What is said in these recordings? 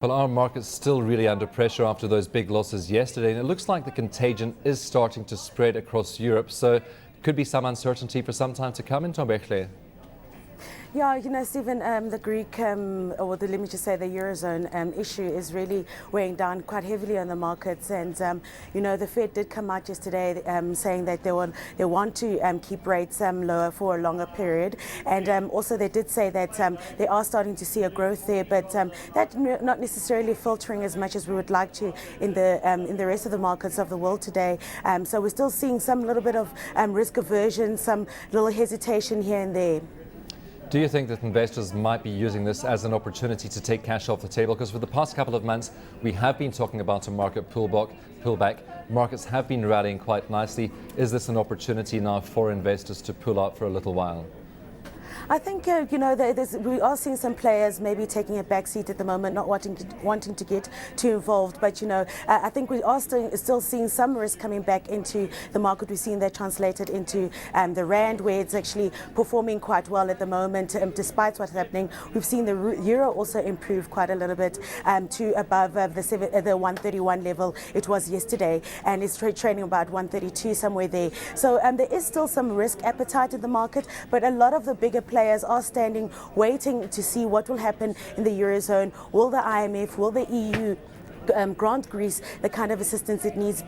Well, our market's still really under pressure after those big losses yesterday, and it looks like the contagion is starting to spread across Europe, so could be some uncertainty for some time to come in Ntombenhle. Yeah, you know, Stephen, the Greek, let me just say the Eurozone issue is really weighing down quite heavily on the markets. And, you know, the Fed did come out yesterday saying that they want to keep rates lower for a longer period. And also they did say that they are starting to see a growth there, but that not necessarily filtering as much as we would like to in the rest of the markets of the world today. So we're still seeing some little bit of risk aversion, some little hesitation here and there. Do you think that investors might be using this as an opportunity to take cash off the table? Because for the past couple of months, we have been talking about a market pullback. Markets have been rallying quite nicely. Is this an opportunity now for investors to pull out for a little while? I think, you know, we are seeing some players maybe taking a back seat at the moment, not wanting to get too involved. But, you know, I think we are still seeing some risk coming back into the market. We've seen that translated into the rand, where it's actually performing quite well at the moment, despite what's happening. We've seen the euro also improve quite a little bit to above the 131 level it was yesterday, and it's trading about 132, somewhere there. So there is still some risk appetite in the market, but a lot of the bigger players are standing, waiting to see what will happen in the Eurozone. Will the IMF, will the EU grant Greece the kind of assistance it needs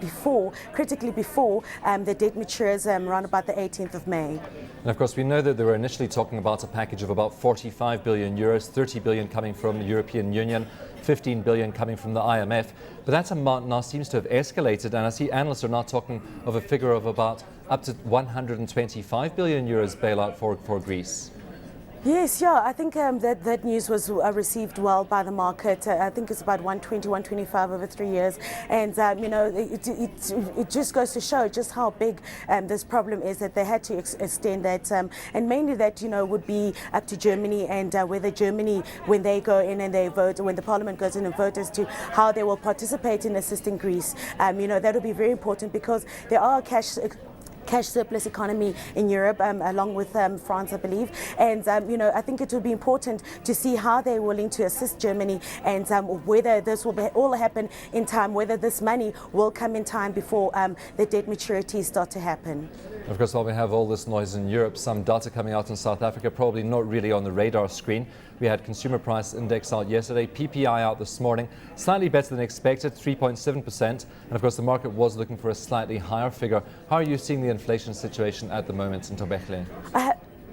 critically before the debt matures around about the 18th of May. And of course, we know that they were initially talking about a package of about 45 billion euros, 30 billion coming from the European Union, 15 billion coming from the IMF. But that amount now seems to have escalated, and I see analysts are now talking of a figure of about up to 125 billion euros bailout for Greece. Yes, yeah, I think that news was received well by the market. I think it's about 120, 125 over 3 years. And, you know, it just goes to show just how big this problem is, that they had to extend that. And mainly that, you know, would be up to Germany, and whether Germany, when they go in and they vote, when the parliament goes in and votes as to how they will participate in assisting Greece, you know, that will be very important, because there are cash surplus economy in Europe, along with France, I believe. And, you know, I think it will be important to see how they're willing to assist Germany, and whether this will all happen in time, whether this money will come in time before the debt maturities start to happen. Of course, while we have all this noise in Europe, some data coming out in South Africa, probably not really on the radar screen. We had consumer price index out yesterday, PPI out this morning, slightly better than expected, 3.7%. And of course, the market was looking for a slightly higher figure. How are you seeing the inflation situation at the moment in Ntombenhle?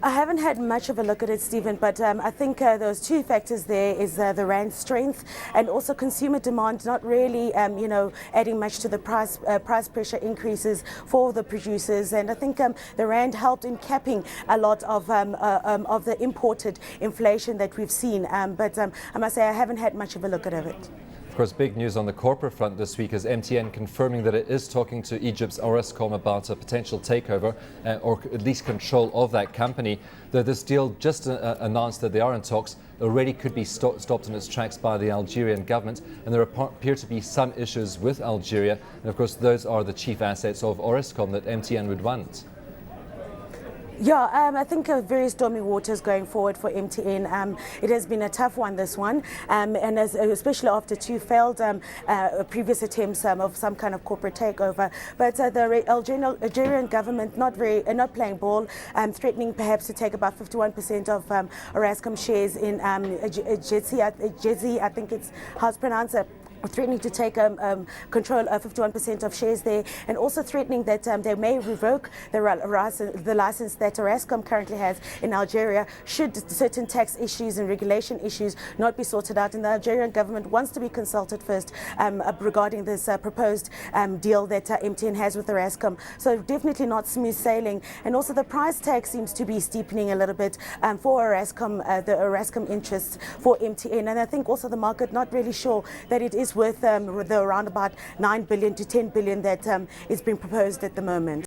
I haven't had much of a look at it, Stephen, but I think those two factors there is the rand strength, and also consumer demand not really, you know, adding much to the price pressure increases for the producers. And I think the rand helped in capping a lot of the imported inflation that we've seen. But I must say I haven't had much of a look at it. Of course, big news on the corporate front this week is MTN confirming that it is talking to Egypt's Orascom about a potential takeover, or at least control of that company. Though this deal just announced that they are in talks, already could be stopped in its tracks by the Algerian government, and there appear to be some issues with Algeria. And of course, those are the chief assets of Orascom that MTN would want. Yeah, I think very stormy waters going forward for MTN. It has been a tough one, this one, and especially after two failed previous attempts of some kind of corporate takeover. But the Algerian government not playing ball, threatening perhaps to take about 51% of Orascom shares in JSE, I think it's how it's pronounced. Threatening to take control of 51% of shares there, and also threatening that they may revoke the license that Orascom currently has in Algeria should certain tax issues and regulation issues not be sorted out. And the Algerian government wants to be consulted first regarding this proposed deal that MTN has with Orascom. So definitely not smooth sailing. And also the price tag seems to be steepening a little bit for Orascom, the Orascom interests for MTN. And I think also the market not really sure that it is worth the around about 9 billion to 10 billion that is being proposed at the moment.